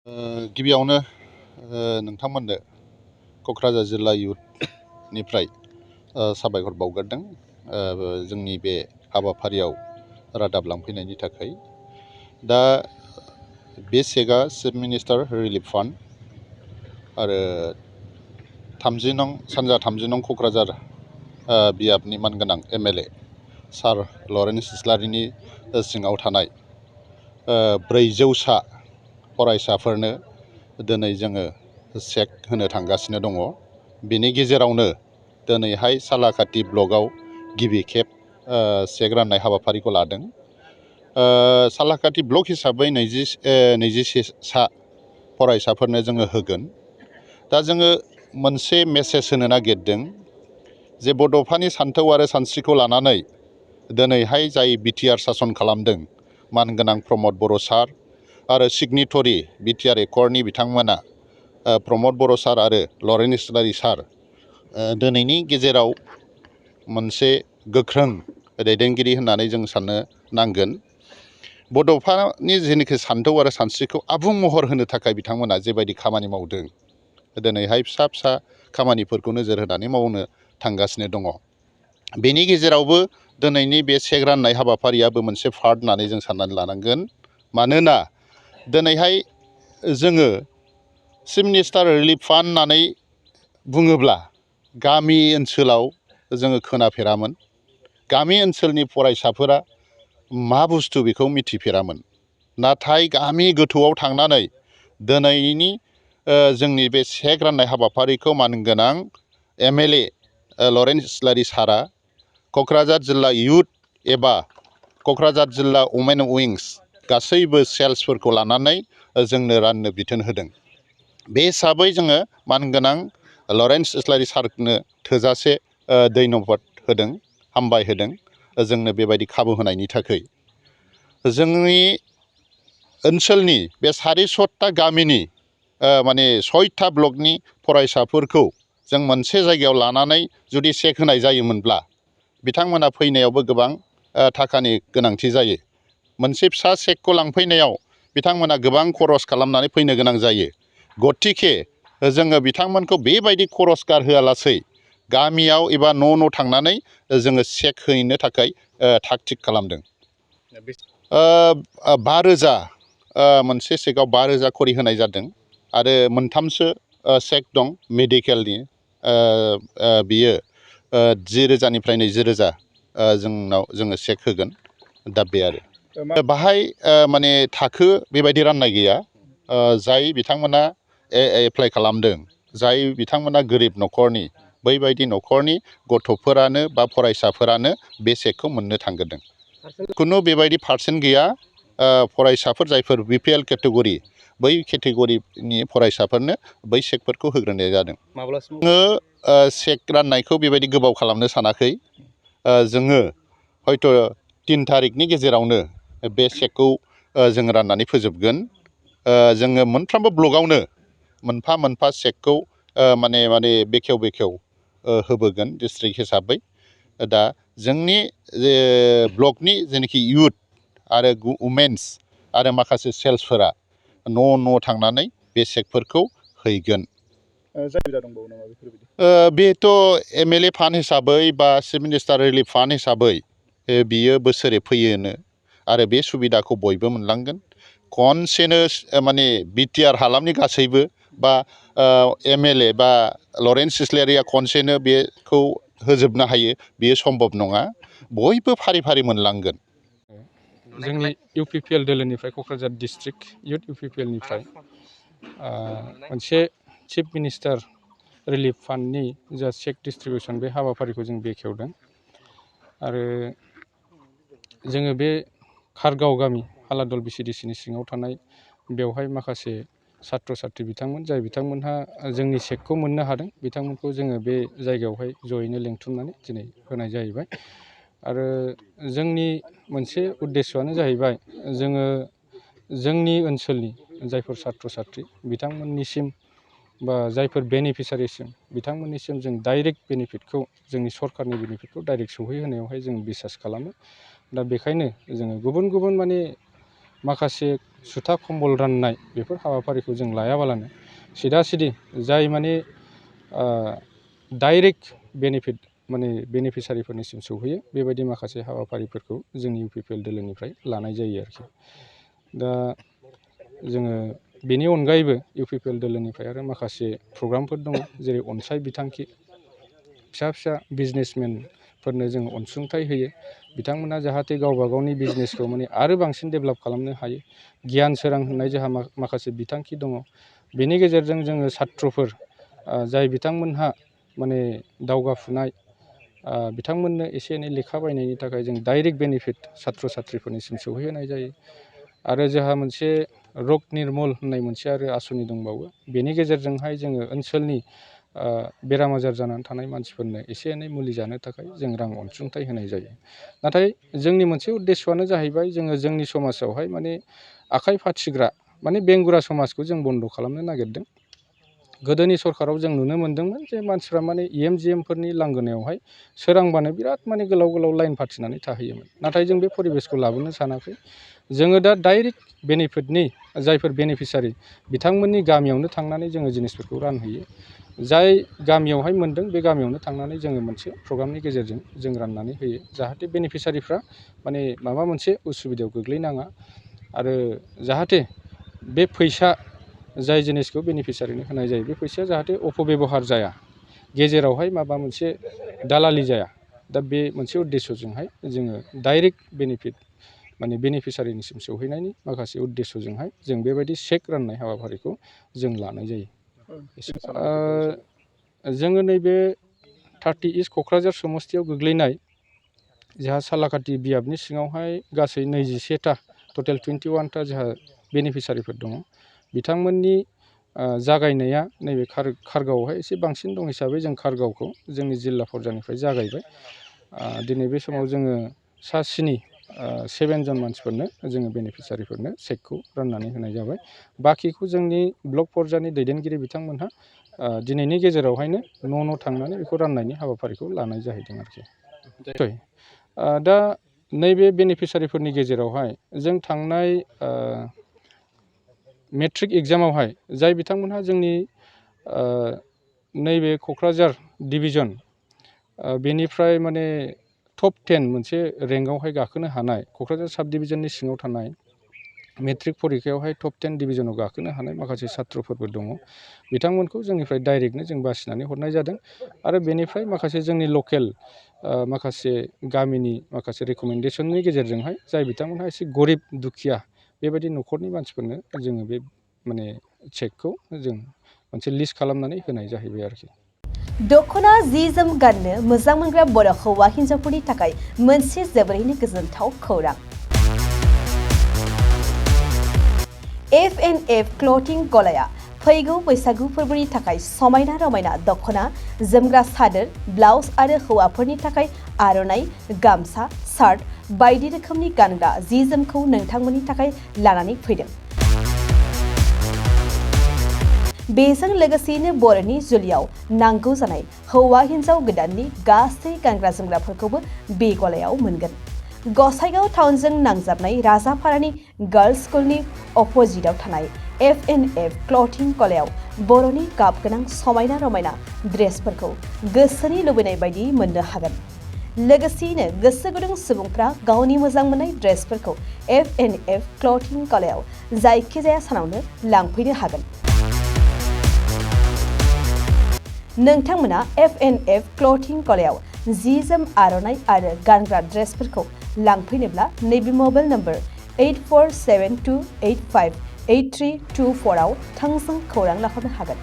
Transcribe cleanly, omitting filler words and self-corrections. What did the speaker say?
गिबियावनो नोंथांमोननो क'क्राझार जिल्ला इयुथनिफ्राय साबायखर बावग्रोदों जोंनि बे हाबाफारियाव रादाब लांफैनायनि थाखाय। दा बे चेकआ चिफ मिनिस्टार रिलिफ फान्ड आरो सानजा 30 नं क'क्राझार बियाबनि मानगोनां MLA सार लरेन्स इस्लारिनि सिङाव थानाय 400सा फरायसाफोरनो दिनै जोङो चेक होनो थांगासिनो दङ। बेनि गेजेरावनो दिनैहाय सालाकाटि ब्लकआव गिबि खेब चेक राननाय हाबाफारिखौ लादों। सालाकाटि ब्लक हिसाबै 21सा फरायसाफोरनो जोङो होगोन। दा जोङो मोनसे मेसेज होनो नागिरदों जे बड'फानि सान्थौ आरो सानस्रिखौ लानानै दिनैहाय जाय बिटिआर सासन खालामदों मानगोनां प्रमद बर' सार आरो सिगनेटरि बिटिआर एकर्डनि बिथांमोना प्रमद बर' सार आरो लरेन्स इस्लारि सार दिनैनि गेजेराव मोनसे गोख्रों दैदेनगिरि होननानै जों साननो नांगोन। बड'फानि जेनाखि सान्थौ आरो सानस्रिखौ आबुं महर होनो थाखाय बिथांमोना जेबायदि खामानि मावदों दिनैहाय फिसा फिसा खामानिफोरखौ नोजोर होनानै मावनो थांगासिनो दङ। बेनि गेजेरावबो दिनैनि बे चेक राननाय हाबाफारियाबो मोनसे पार्ट होननानै जों साननानै लानांगोन। मानोना दिनैहाय जोङो चिफ मिनिस्टार रिलिफ फान्ड होननानै बुङोब्ला गामि ओनसोलाव जोङो खोनाफेरामोन। गामि ओनसोलनि फरायसाफोरा मा बुस्थु बेखौ मिथिफेरामोन। नाथाय गामि गोथौआव थांनानै दिनैनि जोंनि बे चेक राननाय हाबाफारिखौ मानगोनां MLA लरेन्स इस्लारि सारा क'क्राझार जिल्ला इयुथ एबा क'क्राझार जिल्ला वमेन उइंस गासैबो सेल्सफोरखौ लानानै जोंनो राननो बिथोन होदों। बे हिसाबै जोङो मानगोनां लरेन्स इस्लारि सारनो थोजासे धन्यबाद होदों, हामबाय होदों जोंनो बेबायदि खाबु होनायनि थाखाय। जोंनि ओनसोलनि बे 400ता गामिनि माने 6था ब्लकनि फरायसाफोरखौ जों मोनसे जायगायाव लानानै जुदि चेक होनाय जायोमोनब्ला बिथांमोना फैनायावबो गोबां थाखानि गोनांथि जायो। मोनसे फिसा चेकखौ लांफैनायाव बिथांमोना गोबां खरस खालामनानै फैनो गोनां जायो। गतिके जोङो बिथांमोनखौ बेबायदि खरस गारहोआलासै गामियाव एबा न' थांनानै जोङो चेक हैनो थाखाय थाग थिग खालामदों। 5,000 मोनसे चेकआव 5,000 खरि होनाय जादों आरो मोनथामसो चेक दं मेडिकेलनि बियो 10,000निफ्राय 20,000 जोङो चेक होगोन। दा बे आरो बाहाय माने थाखो बेबायदि राननाय गैया। जाय बिथांमोना एप्लाइ खालामदों, जाय बिथांमोना गोरिब न'खरनि बैबायदि न'खरनि गथ'फोरानो बा फरायसाफोरानो बे चेकखौ मोननो थांगोरदों। खुनु बेबायदि पार्सेन्ट गैया। फरायसाफोर जायफोर BPL केटेगरि बै केटेगरिनि फरायसाफोरनो बै चेकफोरखौ होग्रोनाय जादों। जोङो चेक राननायखौ बेबायदि गोबाव खालामनो सानाखै। जोङो हयथ' 3 तारिखनि गेजेरावनो बे चेकखौ जों राननानै फोजोबगोन। जोङो मोनफ्रोमबो ब्लकआवनो मोनफा मोनफा चेकखौ माने बेखेव होबोगोन डिस्ट्रिक्ट हिसाबै। दा जोंनि ब्लकनि जेनाखि इयुथ आरो वमेन्स आरो माखासे सेल्सफोरा न' थांनानै बे चेकफोरखौ हैगोन। बेथ' MLA फान्ड हिसाबै बा चिफ मिनिस्टार रिलिफ फान्ड हिसाबै बियो बोसोरै फैयोनो आरो बे सुबिदाखौ बयबो मोनलांगोन। खनसेनो माने बिटिआर हालामनि गासैबो बा MLA बा लरेन्स इस्लारिया खनसेनो बेखौ होजोबनो हायो बेयो सम्भब नङा। बयबो फारि फारि मोनलांगोन। जोंनि UPPL दोलोनिफ्राय क'क्राझार डिस्ट्रिक्ट इयुथ UPPLनिफ्राय मोनसे चिफ मिनिस्टार रिलिफ फान्डनि जा चेक डिस्ट्रिबिउसन बे हाबाफारिखौ जों बेखेवदों। आरो जोङो बे खारगाव गामि हालादल BCDCनि सिङाव थानाय बेवहाय माखासे सात्र साथ्रि बिथांमोन जाय बिथांमोनहा जोंनि चेकखौ मोननो हादों बिथांमोनखौ जोङो बे जायगायावहाय जयैनो लेंथुमनानै दिनै होनाय जाहैबाय। आरो जोंनि मोनसे उद्देस्यआनो जाहैबाय जोङो जोंनि ओनसोलनि जायफोर सात्र साथ्रि बिथांमोननिसिम बा जायफोर बेनिफिसारिसिम बिथांमोननिसिम जों डाइरेक्ट बेनिफिटखौ जोंनि सरकारनि बेनिफिटखौ डाइरेक्ट सौहैहोनायावहाय जों बिसास खालामो। दा बेखायनो जोङो गुबुन गुबुन माने माखासे सुथा खम्बल राननाय बेफोर हाबाफारिखौ जों लायाबालानो सिदा सिदि जाय माने डाइरेक्ट बेनिफिट माने बेनिफिसारिफोरनिसिम सौहैयो बेबायदि माखासे हाबाफारिफोरखौ जोंनि UPPL दोलोनिफ्राय लानाय जायो आरोखि। दा जोङो बेनि अनगायैबो UPPL दोलोनिफ्राय आरो माखासे प्रग्रामफोर दङ, जेरै अनसाय बिथांखि, फिसा फिसा बिजनेसमेनफोरनो जों अनसुंथाइ होयो। बिथांमोना जाहाथे गावबा गावनि बिजनेसखौ माने आरो बांसिन डेभेलप खालामनो हायो। गियान सोरां होननाय जोंहा माखासे बिथांखि दङ। बेनि गेजेरजों जोङो सात्रफोर जाय बिथांमोनहा माने दावगाफुनाय बिथांमोननो एसे एनै लेखा बायनायनि थाखाय जों डाइरेक्ट बेनिफिट सात्र साथ्रिफोरनिसिम सौहैहोनाय जायो। आरो जोंहा मोनसे रग निर्मल होननाय मोनसे आरो आसनि दंबावो। बेनि गेजेरजोंहाय जोङो ओनसोलनि बेराम आजार जानानै थानाय मानसिफोरनो एसे एनै मुलि जानो थाखाय जों रां अनसुंथाइ होनाय जायो। नाथाय जोंनि मोनसे उद्देस्यआनो जाहैबाय जोङो जोंनि समाजावहाय माने आखाइ फाथिग्रा माने बेंगुरा समाजखौ जों बन्द' खालामनो नागिरदों। गोदोनि सरकाराव जों नुनो मोन्दोंमोन जे मानसिफ्रा माने EMGMफोरनि लांगोनायावहाय सोरांबानो बिराद माने गोलाव गोलाव लाइन फाथिनानै थाहैयोमोन। नाथाय जों बे परिबेसखौ लाबोनो सानाखै। जोङो दा डाइरेक्ट बेनिफिटनि जायफोर बेनिफिसारि बिथांमोननि गामियावनो थांनानै जोङो जिनिसफोरखौ रानहैयो। जाय गामियावहाय मोन्दों बे गामियावनो थांनानै जोङो मोनसे प्रग्रामनि गेजेरजों जों राननानै होयो, जाहाथे बेनिफिसारिफ्रा माने माबा मोनसे उसुबिदायाव गोग्लैनाङा आरो जाहाथे बे फैसा जाय जिनिसखौ बेनिफिसारिनो होनाय जायो बे फैसाया जाहाथे अपबेबहार जाया, गेजेरावहाय माबा मोनसे दालालि जाया। दा बे मोनसे उद्देस्यजोंहाय जोङो डाइरेक्ट बेनिफिट माने बेनिफिसारिनिसिम सौहैनायनि माखासे उद्देस्यजोंहाय जों बेबायदि चेक राननाय हाबाफारिखौ जों लानाय जायो। जोङो नैबे 30 इस्ट क'क्राझार समस्तियाव गोग्लैनाय जोंहा सालाकाटि बियाबनि सिङावहाय गासै 21टा टटेल 21टा जोंहा बेनिफिसारिफोर दङ। बिथांमोननि जागायनाया नैबे खारगावआवहाय एसे बांसिन दं हिसाबै जों खारगावखौ जोंनि जिल्ला पर्जानिफ्राय जागायबाय। दिनै बे समाव जोङो सा 7 जन मानसिफोरनो जोङो बेनिफिसारिफोरनो चेकखौ राननानै होनाय जाबाय। बाखिखौ जोंनि ब्लक पर्जानि दैदेनगिरि बिथांमोनहा दिनैनि गेजेरावहायनो न' थांनानै बेखौ राननायनि हाबाफारिखौ लानाय जाहैदों आरोखि। दा नैबे बेनिफिसारिफोरनि गेजेरावहाय जों थांनाय मेट्रिक एग्जामावहाय जाय बिथांमोनहा जोंनि नैबे क'क्राझार डिभिजन बेनिफ्राय माने टप 10 मोनसे रेंकआवहाय गाखोनो हानाय, क'क्राझार साब डिभिजननि सिङाव थानाय मेट्रिक परिखायावहाय टप 10 डिभिजनाव गाखोनो हानाय माखासे सात्रफोरबो दङ। बिथांमोनखौ जोंनिफ्राय डाइरेक्टनो जों बासिनानै हरनाय जादों आरो बेनिफ्राय माखासे जोंनि लकेल माखासे गामिनि माखासे रेकमेन्डेसननि गेजेरजोंहाय जाय बिथांमोनहा एसे गरिब दुखिया बेबायदि न'खरनि मानसिफोरनो जोङो बे माने चेकखौ जों मोनसे लिस्ट खालामनानै होनाय जाहैबाय आरोखि। दखना जि जोम गाननो मोजां मोनग्रा बर' हौवा हिन्जावफोरनि थाखाय मोनसे जोबोरैनो गोजोनथाव खौरां। F&F क्लथिं गलाया फैगौ बैसागु फोरबोनि थाखाय समायना रमायना दखना, जोमग्रा सादोर, ब्लाउस आरो हौवाफोरनि थाखाय आर'नाइ, गामसा, शार्ट बायदि रोखोमनि गानग्रा जि जोमखौ नोंथांमोननि थाखाय लानानै फैदों। बेजों लोगोसेयैनो बर'नि जुलियाव नांगौ जानाय हौवा हिन्जाव गोदाननि गासै गानग्रा जोमग्राफोरखौबो बे गलायाव मोनगोन। गसाइगाव टाउनजों नांजाबनाय राजापारानि गार्लस स्कुलनि अपोजिटआव थानाय F&F क्लथिं गलायाव बर'नि गाब गोनां समायना रमायना ड्रेसफोरखौ गोसोनि लुबैनाय बायदि मोननो हागोन। लोगोसेयैनो गोसो गुदुं सुबुंफ्रा गावनि मोजां मोननाय ड्रेसफोरखौ F&F क्लथिं गलायाव जायखिजाया सानावनो लांफैनो हागोन। नोंथांमोना F&F क्लथिं गलायाव जि जोम, आर'नाइ आरो गानग्रा ड्रेसफोरखौ लांफैनोब्ला नैबे मबाइल नम्बर 8472858324 आव थोंजों खौरां लाहरनो हागोन।